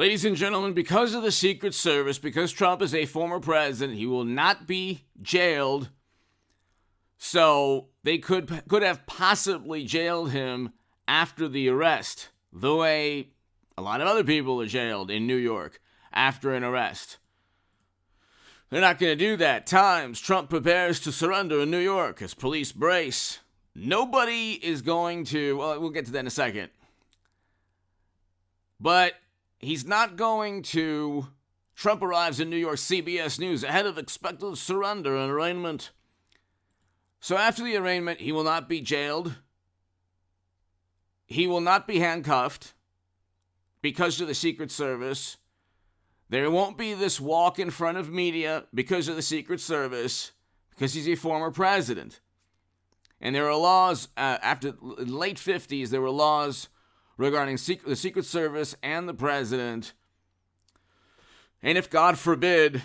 Ladies and gentlemen, because of the Secret Service, because Trump is a former president, he will not be jailed. So they could have possibly jailed him after the arrest, the way a lot of other people are jailed in New York after an arrest. They're not going to do that. Times, Trump prepares to surrender in New York as police brace. Nobody is going to, well, we'll get to that in a second. But he's not going to. Trump arrives in New York, CBS News, ahead of expected surrender and arraignment. So after the arraignment, he will not be jailed. He will not be handcuffed because of the Secret Service. There won't be this walk in front of media because of the Secret Service, because he's a former president. And there are laws, after the late 50s, there were laws regarding the Secret Service and the president. And if, God forbid,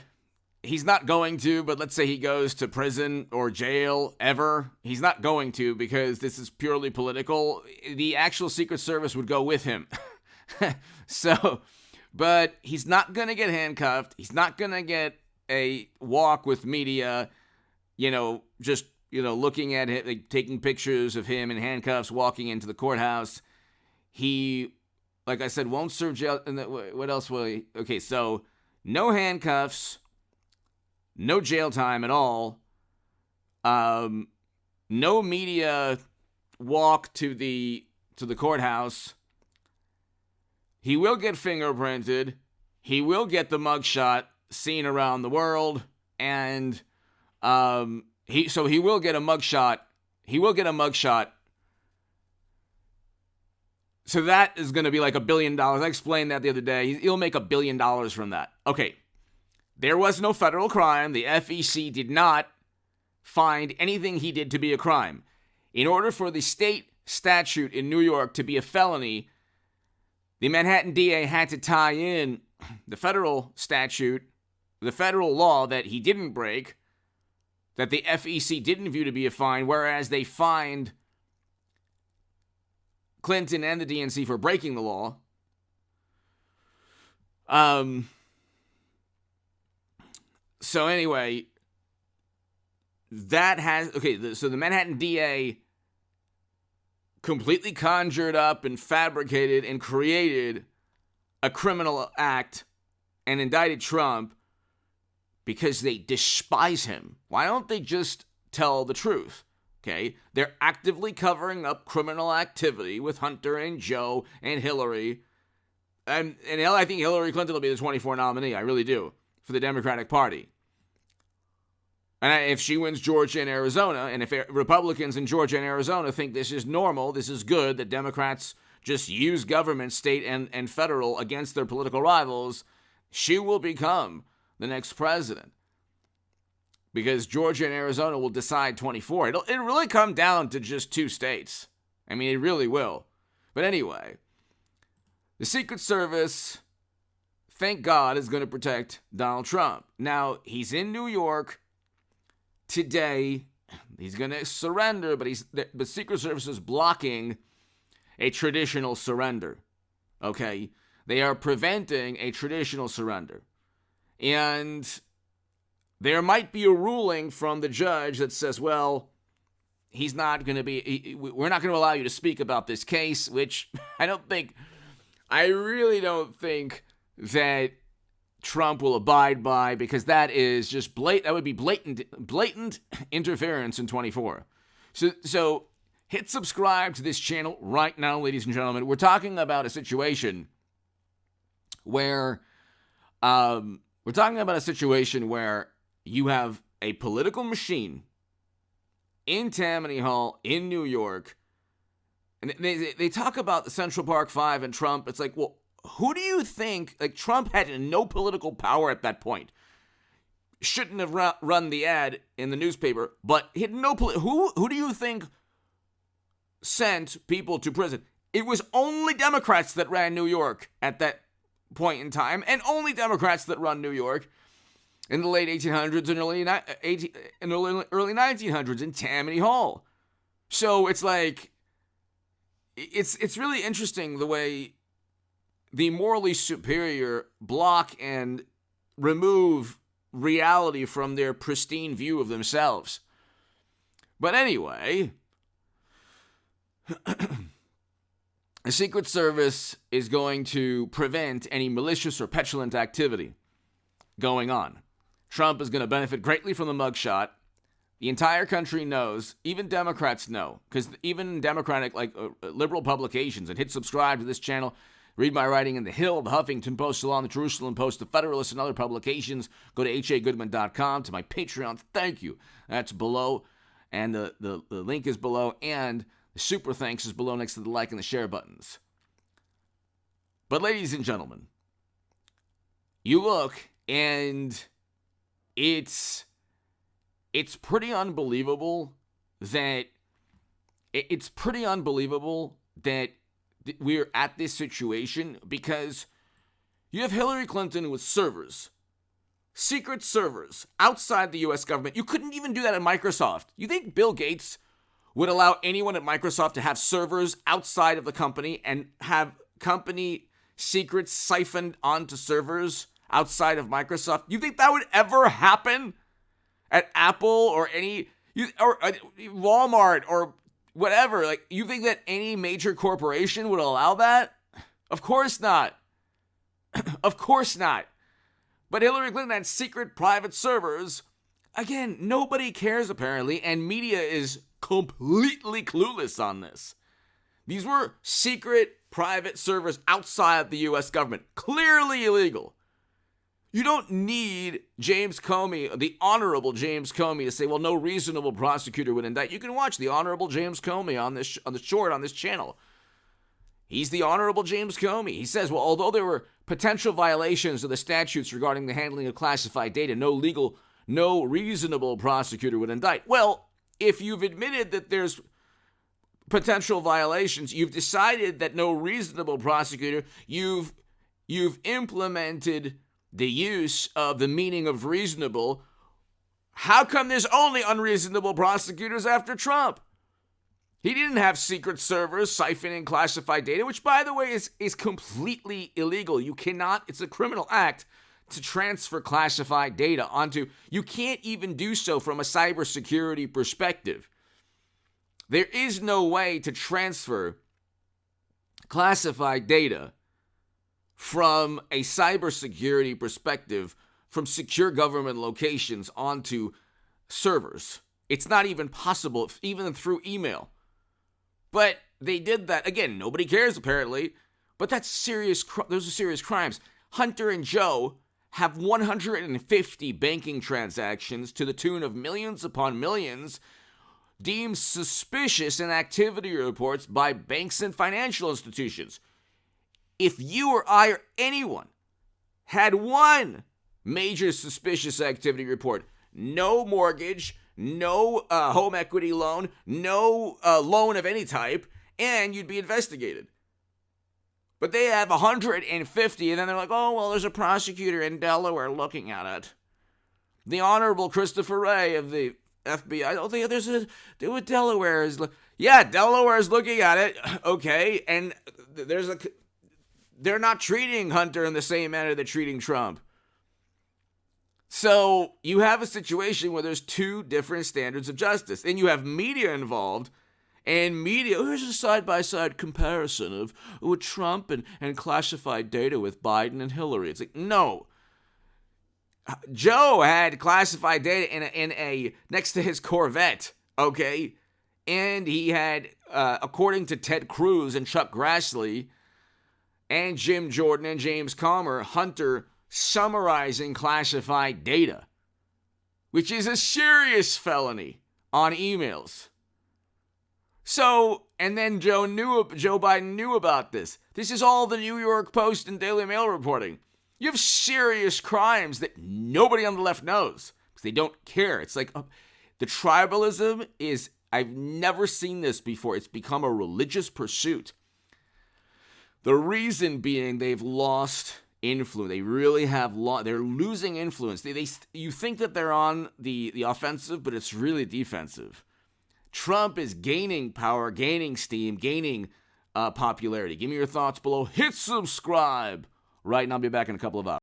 he's not going to, but let's say he goes to prison or jail ever, he's not going to because this is purely political, the actual Secret Service would go with him. But he's not going to get handcuffed. He's not going to get a walk with media, just looking at it, like, taking pictures of him in handcuffs, walking into the courthouse. He, like I said, won't serve jail. And what else will he? Okay, so no handcuffs, no jail time at all. No media walk to the courthouse. He will get fingerprinted. He will get the mugshot seen around the world, and he will get a mugshot. He will get a mugshot. So that is going to be like $1 billion. I explained that the other day. He'll make $1 billion from that. Okay, there was no federal crime. The FEC did not find anything he did to be a crime. In order for the state statute in New York to be a felony, the Manhattan DA had to tie in the federal statute, the federal law that he didn't break, that the FEC didn't view to be a fine, whereas they fined Clinton and the DNC for breaking the law. So anyway, so the Manhattan DA completely conjured up and fabricated and created a criminal act and indicted Trump because they despise him. Why don't they just tell the truth? Okay, they're actively covering up criminal activity with Hunter and Joe and Hillary. And I think Hillary Clinton will be the 24 nominee. I really do, for the Democratic Party. And if she wins Georgia and Arizona, and if Republicans in Georgia and Arizona think this is normal, this is good, that Democrats just use government, state and federal, against their political rivals, she will become the next president. Because Georgia and Arizona will decide 24. It'll really come down to just 2 states. I mean, it really will. But anyway, the Secret Service, thank God, is going to protect Donald Trump. Now, he's in New York today. He's going to surrender, but the Secret Service is blocking a traditional surrender. Okay? They are preventing a traditional surrender. And there might be a ruling from the judge that says, well, we're not going to allow you to speak about this case, which I really don't think that Trump will abide by, because that is just that would be blatant interference in 24. So hit subscribe to this channel right now, ladies and gentlemen. We're talking about a situation where you have a political machine in Tammany Hall in New York, and they talk about the Central Park Five and Trump. It's like, well, who do you think? Like, Trump had no political power at that point. Shouldn't have run the ad in the newspaper, but he had no. Who do you think sent people to prison? It was only Democrats that ran New York at that point in time, and only Democrats that run New York in the late 1800s and early 1900s in Tammany Hall. So it's like, it's really interesting the way the morally superior block and remove reality from their pristine view of themselves. But anyway, the Secret Service is going to prevent any malicious or petulant activity going on. Trump is going to benefit greatly from the mugshot. The entire country knows, even Democrats know, because even Democratic, liberal publications, and hit subscribe to this channel, read my writing in The Hill, The Huffington Post, Salon, The Jerusalem Post, The Federalist, and other publications. Go to hagoodman.com, to my Patreon. Thank you. That's below, and the link is below, and the super thanks is below next to the like and the share buttons. But ladies and gentlemen, you look, and it's pretty unbelievable that we're at this situation, because you have Hillary Clinton with servers, secret servers outside the U.S. government. You couldn't even do that at Microsoft. You think Bill Gates would allow anyone at Microsoft to have servers outside of the company and have company secrets siphoned onto servers outside of Microsoft? You think that would ever happen at Apple or Walmart or whatever? Like, you think that any major corporation would allow that? Of course not. Of course not. But Hillary Clinton had secret private servers. Again, nobody cares apparently, and media is completely clueless on this. These were secret private servers outside the U.S. government. Clearly illegal. You don't need James Comey, the Honorable James Comey, to say, well, no reasonable prosecutor would indict. You can watch the Honorable James Comey on this channel. He's the Honorable James Comey. He says, well, although there were potential violations of the statutes regarding the handling of classified data, no reasonable prosecutor would indict. Well, if you've admitted that there's potential violations, you've decided that no reasonable prosecutor, you've implemented the use of the meaning of reasonable. How come there's only unreasonable prosecutors after Trump? He didn't have secret servers siphoning classified data, which, by the way, is completely illegal. You cannot, it's a criminal act to transfer classified data onto, you can't even do so from a cybersecurity perspective. There is no way to transfer classified data from a cybersecurity perspective from secure government locations onto servers. It's not even possible, even through email. But they did that. Again, nobody cares apparently, but that's serious. Those are serious crimes. Hunter and Joe have 150 banking transactions to the tune of millions upon millions deemed suspicious in activity reports by banks and financial institutions. If you or I or anyone had one major suspicious activity report, no mortgage, no home equity loan, no loan of any type, and you'd be investigated. But they have 150, and then they're like, oh, well, there's a prosecutor in Delaware looking at it. The Honorable Christopher Wray of the FBI, I don't think Delaware is, Delaware is looking at it, okay, and they're not treating Hunter in the same manner they're treating Trump. So you have a situation where there's two different standards of justice. And you have media involved. And media, here's a side-by-side comparison of with Trump and classified data with Biden and Hillary. It's like, no. Joe had classified data in a next to his Corvette, okay? And he had, according to Ted Cruz and Chuck Grassley and Jim Jordan and James Comer, Hunter summarizing classified data, which is a serious felony on emails. So, and then Joe Biden knew about this. This is all the New York Post and Daily Mail reporting. You have serious crimes that nobody on the left knows because they don't care. It's like the tribalism is, I've never seen this before. It's become a religious pursuit. The reason being they've lost influence. They really have they're losing influence. You think that they're on the offensive, but it's really defensive. Trump is gaining power, gaining steam, gaining popularity. Give me your thoughts below. Hit subscribe. Right, and I'll be back in a couple of hours.